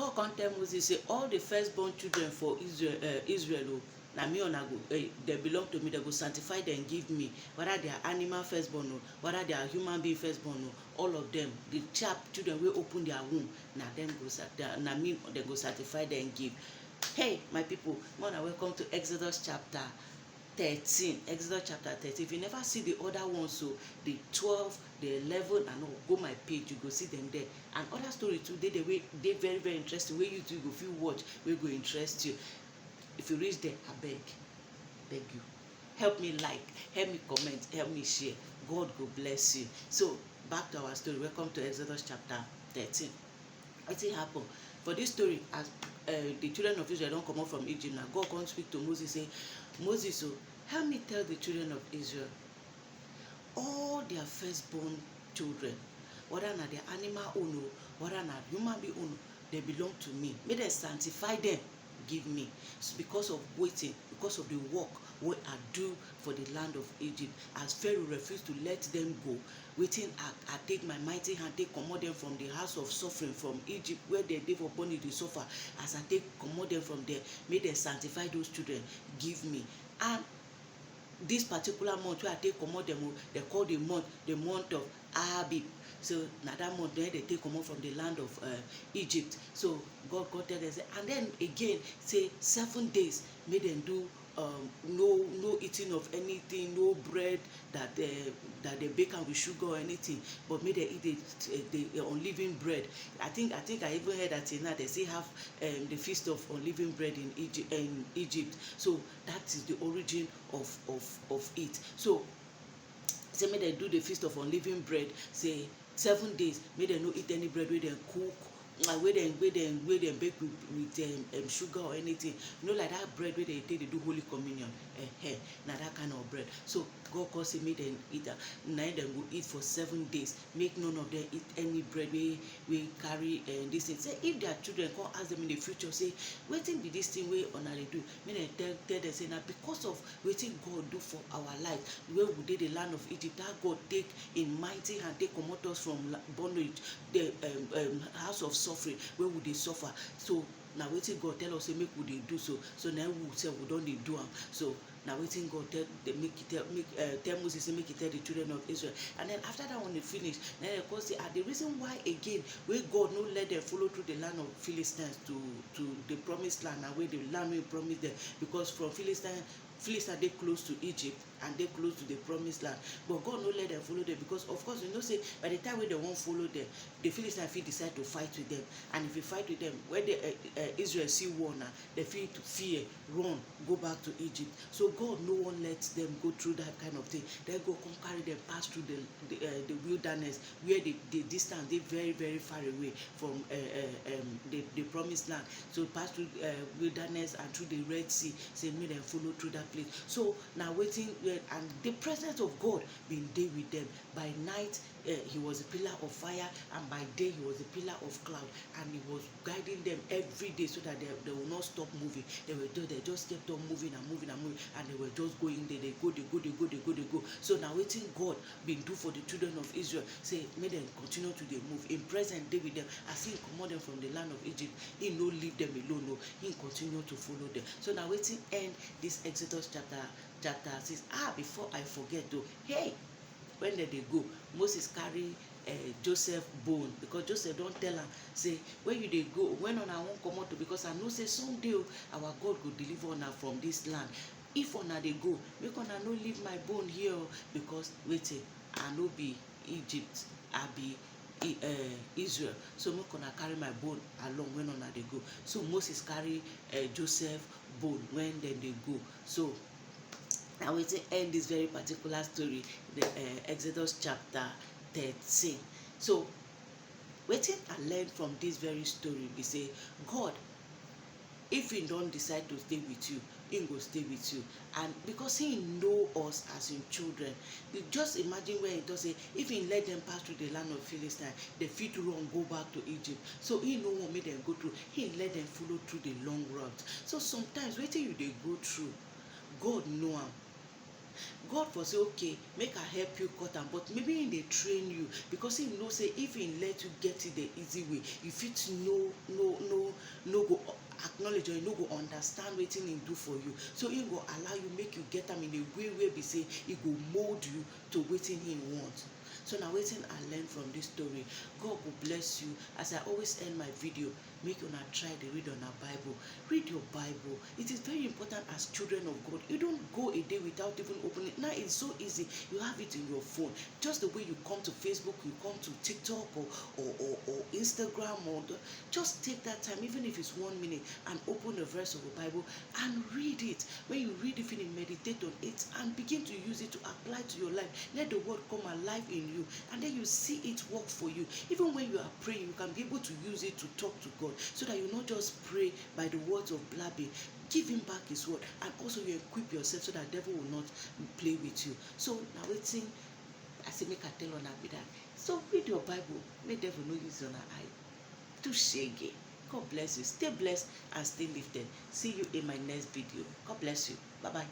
God come tell Moses say all the firstborn children for Israel na me una go they belong to me, they go sanctify them, give me, whether they are animal firstborn whether they are human being firstborn all of them, the children wey open their womb, na them go na me they go sanctify them, give. Hey my people, una welcome to Exodus chapter 13. Exodus chapter 13. If you never see the other ones, so the 12, the 11 and all, go my page, you go see them there. And other story too, they very very interesting, wey you too go fit watch, wey go interest you. If you reach there, I beg you, help me like, help me comment, help me share. God go bless you. So back to our story. Welcome to Exodus chapter 13. Wetin happen for this story? As the children of Israel don comot from Egypt, now God come speak to Moses, say, Moses, help me tell the children of Israel, all their firstborn children, whether na their animal own whether na human being own, they belong to me. Make dem sanctify them, give me. So because of waiting, because of the work wey I do for the land of Egypt, as Pharaoh refused to let them go, wetin I take my mighty hand take comot them from the house of suffering, from Egypt where they dey for bondage dey suffer. As I take comot them from there, make dem sanctify those children, give me. And this particular month wey I take comot them, they call the month of Abib. So na that month then they take comot from the land of Egypt. So God tell them, say, and then again say 7 days make them do no eating of anything, no bread that they bake am with sugar or anything, but make them eat the unleavened bread. I think I even heard that now they say have the feast of unleavened bread in Egypt. So that is the origin of it. So say make dem do the feast of unleavened bread, say 7 days make dem no eat any bread wey dem cook, wey dem bake with sugar or anything. You know, like that bread wey they take dey do holy communion, na that kind of bread. So God come say make dem eat am. Na dem go eat for 7 days. Make none of them eat any bread wey carry this thing. Say if their children come ask them in the future, say wetin be this thing wey una dey do, make dem tell them say na because of wetin God do for our life, wey we dey the land of Egypt. That God take in mighty hand take comot us from bondage, the house of suffering where we dey suffer. So na wetin God tell us say make we dey do. So now we say we don dey do am. So na wetin God tell Moses say make he tell the children of Israel. And then after that one they finish, then they come say, the reason why again wey God no let them follow through the land of Philistines to the promised land, and where the land wey promised them, because from Philistine dey close to Egypt and dey close to the promised land, but God no let them follow them, because of course you know say by the time wey they wan follow them, the Philistines fit decide to fight with them. And if you fight with them, when Israel see war now, they feel to fear, run, go back to Egypt. So God no one lets them go through that kind of thing. Then go come carry them pass through the wilderness, where the distance they very very far away from the promised land. So pass through wilderness and through the Red Sea. Say make them follow through that place. So now waiting, and the presence of God been there with them. By night he was a pillar of fire, and by day he was a pillar of cloud, and he was guiding them every day, so that they will not stop moving. They just kept on moving and moving and moving, and they were just going there. They go. So now waiting God been do for the children of Israel, say make them continue to move. In present day with them, as he comot them from the land of Egypt, he no leave them alone. No, he continue to follow them. So now waiting end this Exodus chapter 6. Before I forget though, hey, when they go, Moses carry Joseph bone, because Joseph don tell am say where you dey go, when una wan comot, because I know say someday our God go deliver una from this land. If una dey go, make una no leave my bone here, because wetin, I no be Egypt, I be Israel. So make una carry my bone along when una dey go. So Moses carry Joseph bone when dem dey go. So na wetin end this very particular story, the Exodus chapter 13. So wetin I learn from this very story be say, God, if he don decide to stay with you, he go stay with you. And because he know us as him children, you just imagine when he does say, if he let them pass through the land of Philistine, they fit run go back to Egypt. So he no wan make them go through, he let them follow through the long route. So sometimes wetin you dey go through, God know am. God for say, okay, make I help you cut am, but maybe he dey train you, because he know say if he let you get it the easy way, you fit know no go acknowledge or you no go understand wetin him do for you, so him go allow you make you get am in a way wey be say e go mold you to wetin him want. So na wetin I learn from this story. God go bless you. As I always end my video, make una try dey read una Bible. Read your Bible. It is very important as children of God. You don't go a day without even opening it. Now it's so easy. You have it in your phone. Just the way you come to Facebook, you come to TikTok or Instagram, just take that time, even if it's 1 minute, and open a verse of the Bible and read it. When you read it, finish, meditate on it and begin to use it to apply to your life. Let the word come alive in you, and then you see it work for you. Even when you are praying, you can be able to use it to talk to God, so that you not just pray by the words of blabbing. Give him back his word, and also you equip yourself so that devil will not play with you. So now wetin I say make I tell una be that. So read your Bible, make devil no use una eye to shege. God bless you. Stay blessed and stay lifted. See you in my next video. God bless you. Bye bye.